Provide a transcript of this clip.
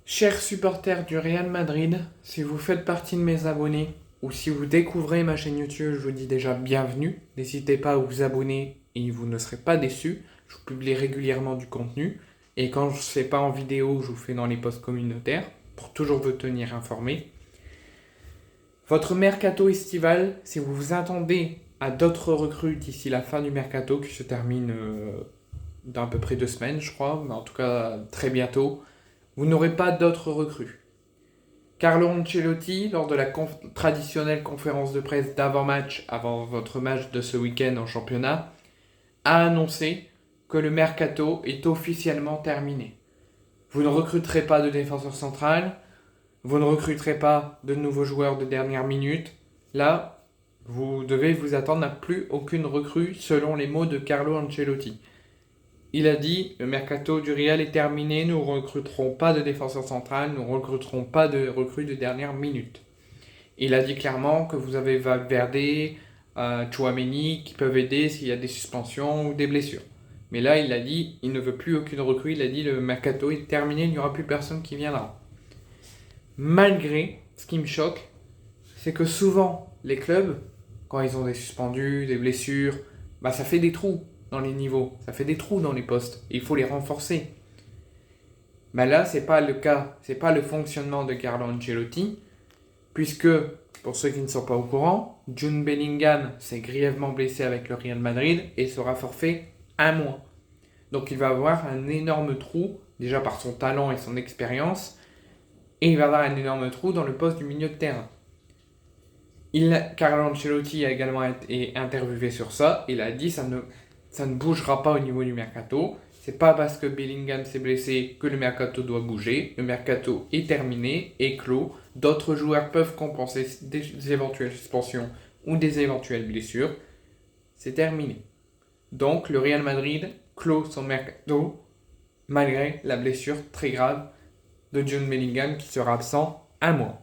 Chers supporters du Real Madrid, si vous faites partie de mes abonnés ou si vous découvrez ma chaîne YouTube, je vous dis déjà bienvenue. N'hésitez pas à vous abonner et vous ne serez pas déçus. Je vous publie régulièrement du contenu et quand je ne fais pas en vidéo, je vous fais dans les posts communautaires pour toujours vous tenir informés. Votre mercato estival, si vous vous attendez à d'autres recrues d'ici la fin du mercato qui se termine dans à peu près 2 semaines, je crois, mais en tout cas très bientôt, vous n'aurez pas d'autres recrues. Carlo Ancelotti, lors de la traditionnelle conférence de presse d'avant-match, avant votre match de ce week-end en championnat, a annoncé que le mercato est officiellement terminé. Vous ne recruterez pas de défenseur central, vous ne recruterez pas de nouveaux joueurs de dernière minute. Là, vous devez vous attendre à plus aucune recrue selon les mots de Carlo Ancelotti. Il a dit, le mercato du Real est terminé, nous ne recruterons pas de défenseur central, nous ne recruterons pas de recrues de dernière minute. Il a dit clairement que vous avez Valverde, Tchouaméni qui peuvent aider s'il y a des suspensions ou des blessures. Mais là, il a dit, il ne veut plus aucune recrue, il a dit le mercato est terminé, il n'y aura plus personne qui viendra. Malgré, ce qui me choque, c'est que souvent, les clubs, quand ils ont des suspendus, des blessures, ça fait des trous dans les niveaux, ça fait des trous dans les postes, et il faut les renforcer. Mais là, c'est pas le cas, c'est pas le fonctionnement de Carlo Ancelotti, puisque, pour ceux qui ne sont pas au courant, Jude Bellingham s'est grièvement blessé avec le Real Madrid et sera forfait un mois. Donc il va avoir un énorme trou, déjà par son talent et son expérience, et il va avoir un énorme trou dans le poste du milieu de terrain. Carlo Ancelotti a également été interviewé sur ça. Il a dit ça ne bougera pas au niveau du mercato. C'est pas parce que Bellingham s'est blessé que le mercato doit bouger. Le mercato est terminé, est clos. D'autres joueurs peuvent compenser des éventuelles suspensions ou des éventuelles blessures. C'est terminé. Donc le Real Madrid clôt son mercato malgré la blessure très grave de Jude Bellingham qui sera absent un mois.